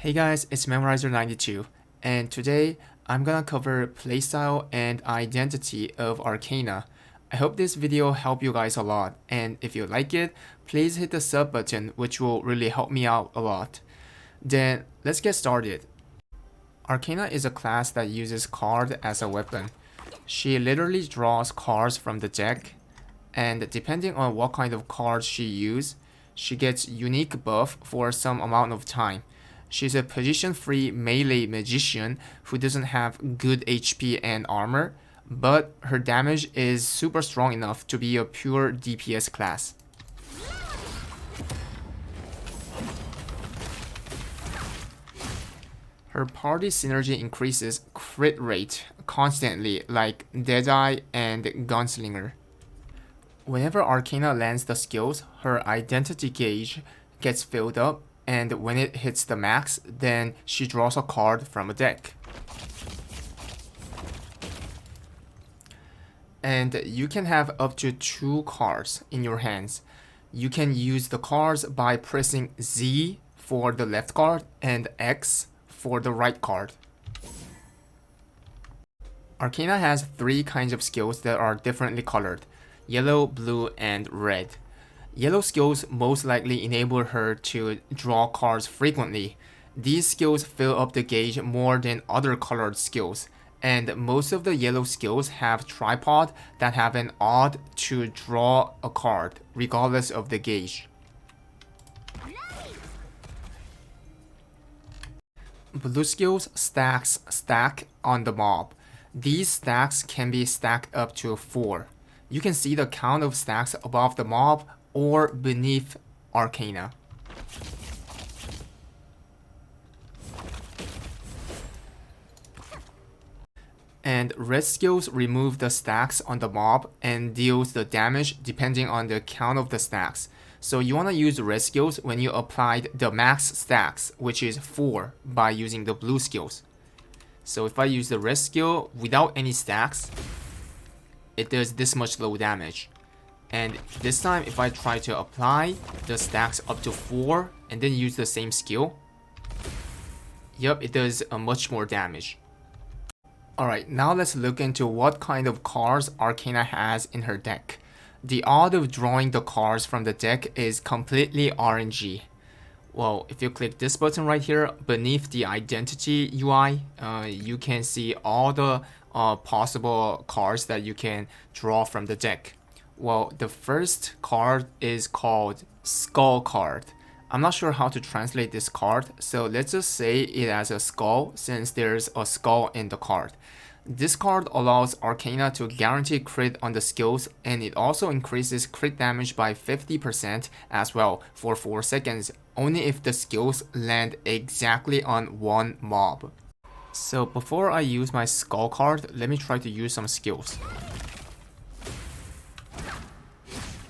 Hey guys, it's Memorizer92, and today I'm gonna cover playstyle and identity of Arcana. I hope this video helped you guys a lot, and if you like it, please hit the sub button, which will really help me out a lot. Then let's get started. Arcana is a class that uses card as a weapon. She literally draws cards from the deck, and depending on what kind of cards she uses, she gets unique buff for some amount of time. She's a position-free melee magician who doesn't have good HP and armor, but her damage is super strong enough to be a pure DPS class. Her party synergy increases crit rate constantly, like Deadeye and Gunslinger. Whenever Arcana lands the skills, her identity gauge gets filled up, and when it hits the max, then she draws a card from a deck. And you can have up to 2 cards in your hands. You can use the cards by pressing Z for the left card and X for the right card. Arcana has 3 kinds of skills that are differently colored: yellow, blue, and red. Yellow skills most likely enable her to draw cards frequently. These skills fill up the gauge more than other colored skills, and most of the yellow skills have tripod that have an odd to draw a card, regardless of the gauge. Blue skills stack on the mob. These stacks can be stacked up to 4. You can see the count of stacks above the mob or beneath Arcana. And red skills remove the stacks on the mob and deals the damage depending on the count of the stacks. So you want to use red skills when you applied the max stacks, which is 4, by using the blue skills. So if I use the red skill without any stacks, it does this much low damage. And this time, if I try to apply the stacks up to 4 and then use the same skill, yep, it does a much more damage. Alright, now let's look into what kind of cards Arcana has in her deck. The odds of drawing the cards from the deck is completely RNG. Well, if you click this button right here beneath the identity UI, you can see all the possible cards that you can draw from the deck. Well, the first card is called Skull card. I'm not sure how to translate this card, so let's just say it as a skull since there's a skull in the card. This card allows Arcana to guarantee crit on the skills, and it also increases crit damage by 50% as well for 4 seconds, only if the skills land exactly on one mob. So before I use my skull card, let me try to use some skills.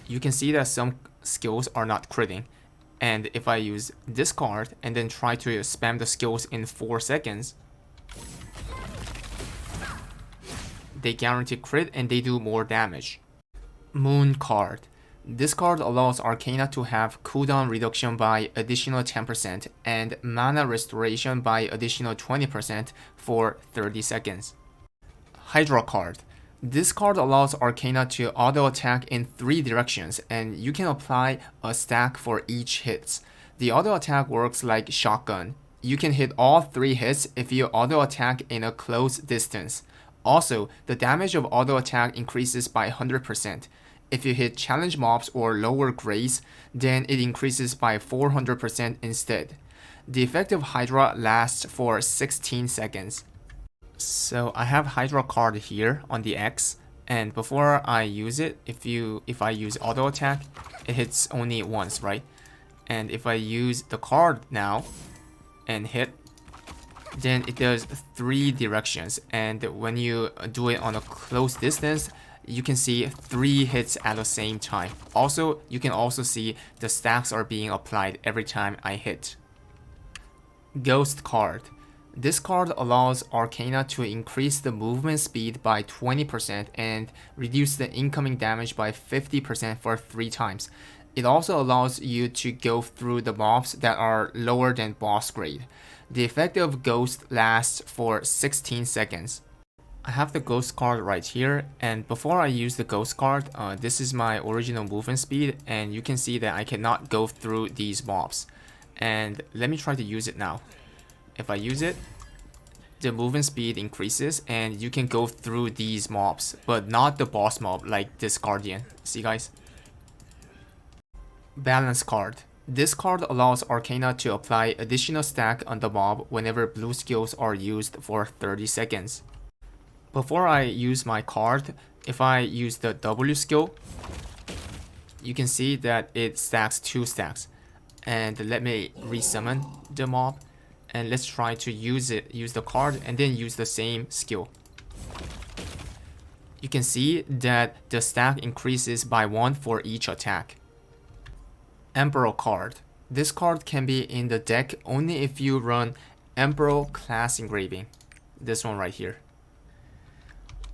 You can see that some skills are not critting, and if I use this card and then try to spam the skills in 4 seconds, they guarantee crit and they do more damage. Moon card. This card allows Arcana to have cooldown reduction by additional 10% and mana restoration by additional 20% for 30 seconds. Hydra card. This card allows Arcana to auto attack in 3 directions, and you can apply a stack for each hit. The auto attack works like shotgun. You can hit all 3 hits if you auto attack in a close distance. Also, the damage of auto attack increases by 100%. If you hit challenge mobs or lower grades, then it increases by 400% instead. The effect of Hydra lasts for 16 seconds. So I have Hydra card here on the X, and before I use it, if I use auto attack, it hits only once, right? And if I use the card now and hit, then it does 3 directions, and when you do it on a close distance, you can see 3 hits at the same time. Also, you can also see the stacks are being applied every time I hit. Ghost card. This card allows Arcana to increase the movement speed by 20% and reduce the incoming damage by 50% for 3 times. It also allows you to go through the mobs that are lower than boss grade. The effect of Ghost lasts for 16 seconds. I have the Ghost card right here, and before I use the Ghost card, this is my original movement speed, and you can see that I cannot go through these mobs. And let me try to use it now. If I use it, the movement speed increases and you can go through these mobs, but not the boss mob like this Guardian. See guys? Balance card. This card allows Arcana to apply additional stack on the mob whenever blue skills are used for 30 seconds. Before I use my card, if I use the W skill, you can see that it stacks 2 stacks. And let me resummon the mob, and let's try to use the card and then use the same skill. You can see that the stack increases by 1 for each attack. Emperor card. This card can be in the deck only if you run Emperor class engraving. This one right here.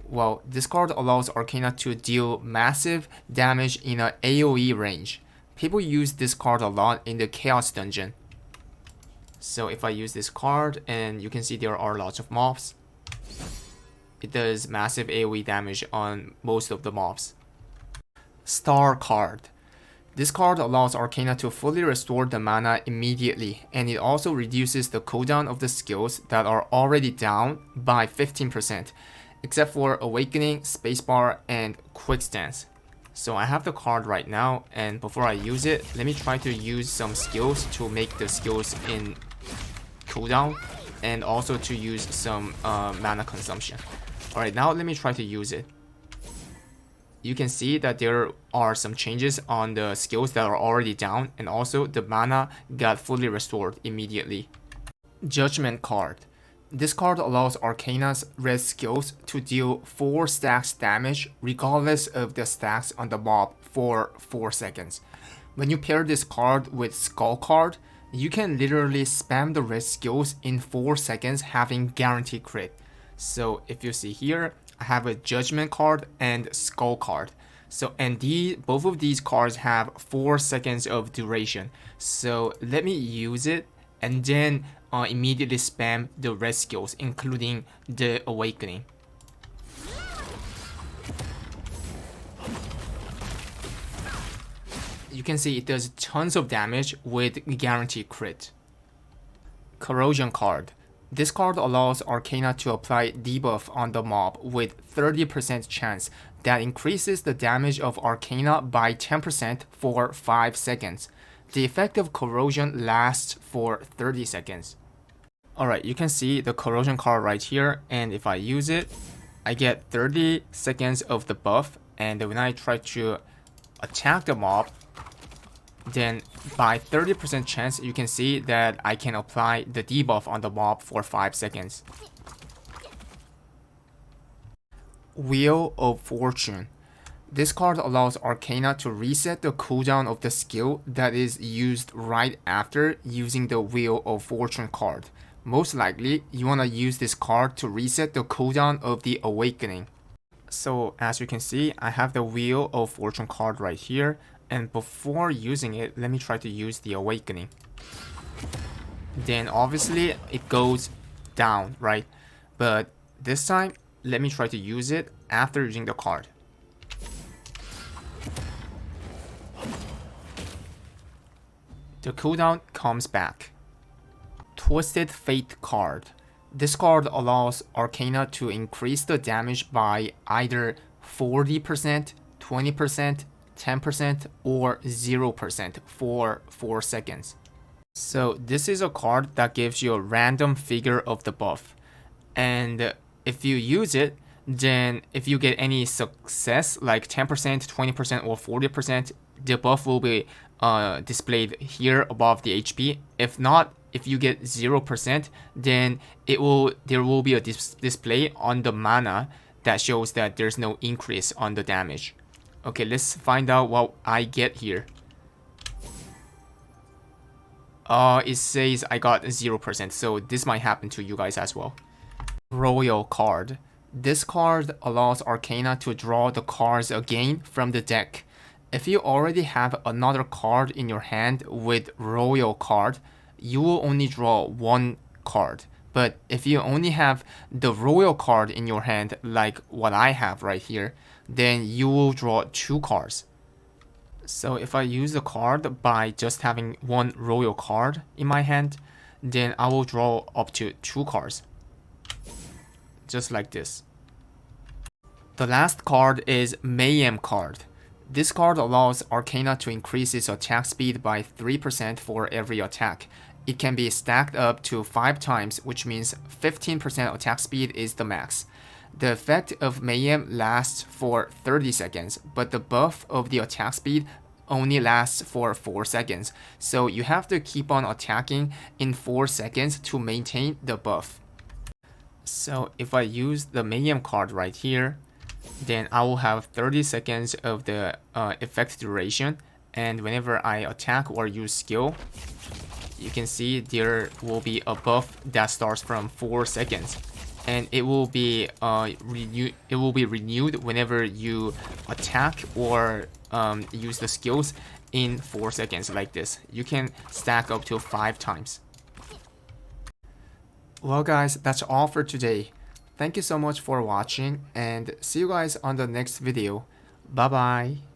Well, this card allows Arcana to deal massive damage in an AoE range. People use this card a lot in the Chaos Dungeon. So if I use this card, and you can see there are lots of mobs, it does massive AoE damage on most of the mobs. Star card. This card allows Arcana to fully restore the mana immediately, and it also reduces the cooldown of the skills that are already down by 15%, except for Awakening, Spacebar, and Quick Stance. So I have the card right now, and before I use it, let me try to use some skills to make the skills in cooldown, and also to use some mana consumption. Alright, now let me try to use it. You can see that there are some changes on the skills that are already down, and also the mana got fully restored immediately. Judgement card. This card allows Arcana's red skills to deal 4 stacks damage regardless of the stacks on the mob for 4 seconds. When you pair this card with Skull card, you can literally spam the red skills in 4 seconds having guaranteed crit. So if you see here, I have a Judgement card and Skull card. So both of these cards have 4 seconds of duration. So let me use it and then immediately spam the red skills, including the Awakening. You can see it does tons of damage with guaranteed crit. Corrosion card. This card allows Arcana to apply debuff on the mob with 30% chance that increases the damage of Arcana by 10% for 5 seconds. The effect of Corrosion lasts for 30 seconds. Alright, you can see the Corrosion card right here, and if I use it, I get 30 seconds of the buff, and when I try to attack the mob, then by 30% chance you can see that I can apply the debuff on the mob for 5 seconds. Wheel of Fortune. This card allows Arcana to reset the cooldown of the skill that is used right after using the Wheel of Fortune card. Most likely, you want to use this card to reset the cooldown of the Awakening. So as you can see, I have the Wheel of Fortune card right here, and before using it, let me try to use the Awakening. Then obviously it goes down, right? But this time, let me try to use it after using the card. The cooldown comes back. Twisted Fate card. This card allows Arcana to increase the damage by either 40%, 20%, 10%, or 0% for 4 seconds. So this is a card that gives you a random figure of the buff. And if you use it, then if you get any success like 10%, 20%, or 40%, the buff will be displayed here above the HP. If not, if you get 0%, then there will be a display on the mana that shows that there's no increase on the damage. Okay, let's find out what I get here. It says I got 0%, so this might happen to you guys as well. Royal card. This card allows Arcana to draw the cards again from the deck. If you already have another card in your hand with royal card, you will only draw one card. But if you only have the royal card in your hand, like what I have right here, then you will draw two cards. So if I use the card by just having one royal card in my hand, then I will draw up to two cards. Just like this. The last card is Mayhem card. This card allows Arcana to increase its attack speed by 3% for every attack. It can be stacked up to 5 times, which means 15% attack speed is the max. The effect of Mayhem lasts for 30 seconds, but the buff of the attack speed only lasts for 4 seconds, so you have to keep on attacking in 4 seconds to maintain the buff. So if I use the Mayhem card right here, then I will have 30 seconds of the effect duration, and whenever I attack or use skill, you can see there will be a buff that starts from 4 seconds, and it will be renewed whenever you attack or use the skills in 4 seconds like this. You can stack up to 5 times. Well guys, that's all for today. Thank you so much for watching, and see you guys on the next video. Bye bye.